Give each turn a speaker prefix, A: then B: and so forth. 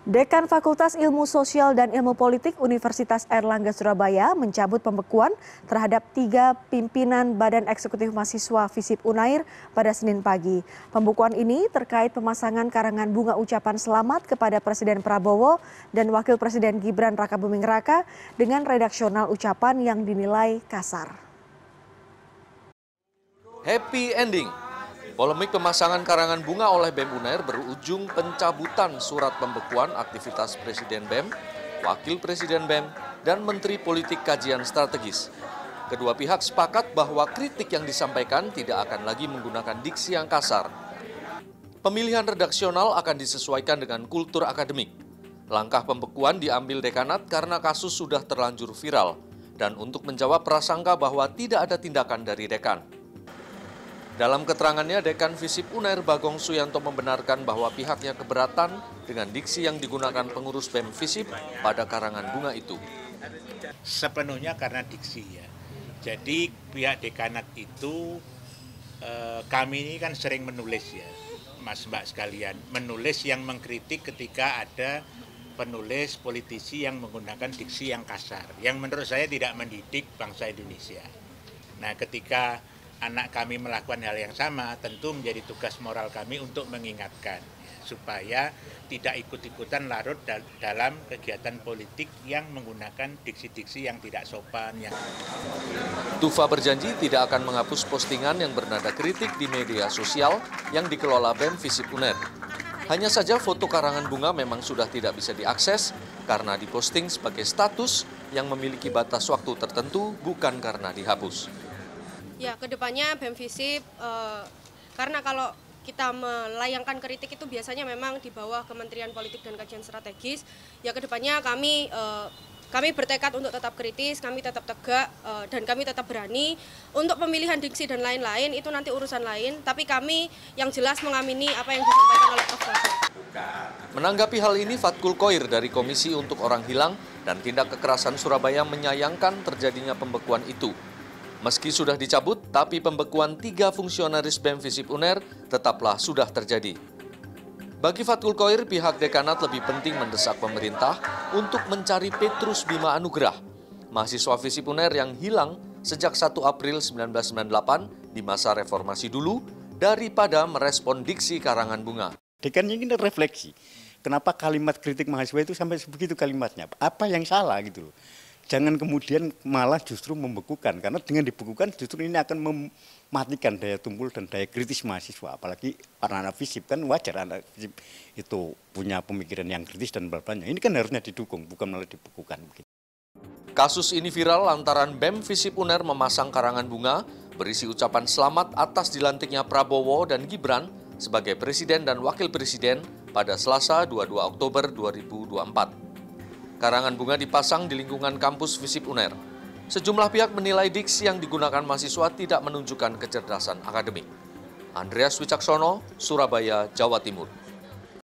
A: Dekan Fakultas Ilmu Sosial dan Ilmu Politik Universitas Airlangga Surabaya mencabut pembekuan terhadap 3 pimpinan Badan Eksekutif Mahasiswa FISIP Unair pada Senin pagi. Pembekuan ini terkait pemasangan karangan bunga ucapan selamat kepada Presiden Prabowo dan Wakil Presiden Gibran Rakabuming Raka dengan redaksional ucapan yang dinilai kasar.
B: Happy ending. Polemik pemasangan karangan bunga oleh BEM Unair berujung pencabutan surat pembekuan aktivitas Presiden BEM, Wakil Presiden BEM, dan Menteri Politik Kajian Strategis. Kedua pihak sepakat bahwa kritik yang disampaikan tidak akan lagi menggunakan diksi yang kasar. Pemilihan redaksional akan disesuaikan dengan kultur akademik. Langkah pembekuan diambil dekanat karena kasus sudah terlanjur viral dan untuk menjawab prasangka bahwa tidak ada tindakan dari dekan. Dalam keterangannya, Dekan FISIP Unair Bagong Suyanto membenarkan bahwa pihaknya keberatan dengan diksi yang digunakan pengurus BEM FISIP pada karangan bunga itu.
C: Sepenuhnya karena diksi ya. Jadi pihak dekanat itu, kami ini kan sering menulis ya, Mas Mbak sekalian. Menulis yang mengkritik ketika ada penulis politisi yang menggunakan diksi yang kasar. Yang menurut saya tidak mendidik bangsa Indonesia. Nah, ketika anak kami melakukan hal yang sama, tentu menjadi tugas moral kami untuk mengingatkan supaya tidak ikut-ikutan larut dalam kegiatan politik yang menggunakan diksi-diksi yang tidak sopan.
B: Tufa berjanji tidak akan menghapus postingan yang bernada kritik di media sosial yang dikelola BEM FISIP Unair. Hanya saja foto karangan bunga memang sudah tidak bisa diakses karena diposting sebagai status yang memiliki batas waktu tertentu, bukan karena dihapus.
D: Ya, kedepannya BEM FISIP, karena kalau kita melayangkan kritik itu biasanya memang di bawah Kementerian Politik dan Kajian Strategis. Ya, kedepannya kami bertekad untuk tetap kritis, kami tetap tegak, dan kami tetap berani. Untuk pemilihan diksi dan lain-lain itu nanti urusan lain, tapi kami yang jelas mengamini apa yang disampaikan oleh Prof.
B: Menanggapi hal ini, Fatkul Khoir dari Komisi untuk Orang Hilang dan Tindak Kekerasan Surabaya menyayangkan terjadinya pembekuan itu. Meski sudah dicabut, tapi pembekuan 3 fungsionaris BEM FISIP Unair tetaplah sudah terjadi. Bagi Fatkul Khoir, pihak dekanat lebih penting mendesak pemerintah untuk mencari Petrus Bima Anugrah, mahasiswa FISIP Unair yang hilang sejak 1 April 1998 di masa reformasi dulu, daripada merespon diksi karangan bunga.
E: Dekan ini refleksi, kenapa kalimat kritik mahasiswa itu sampai sebegitu kalimatnya, apa yang salah gitu loh. Jangan kemudian malah justru membekukan, karena dengan dibekukan justru ini akan mematikan daya tumpul dan daya kritis mahasiswa. Apalagi anak-anak FISIP kan wajar anak FISIP itu punya pemikiran yang kritis dan banyak. Ini kan harusnya didukung, bukan malah dibekukan.
B: Kasus ini viral lantaran BEM FISIP Unair memasang karangan bunga berisi ucapan selamat atas dilantiknya Prabowo dan Gibran sebagai Presiden dan Wakil Presiden pada Selasa 22 Oktober 2024. Karangan bunga dipasang di lingkungan kampus FISIP Unair. Sejumlah pihak menilai diksi yang digunakan mahasiswa tidak menunjukkan kecerdasan akademik. Andreas Wicaksono, Surabaya, Jawa Timur.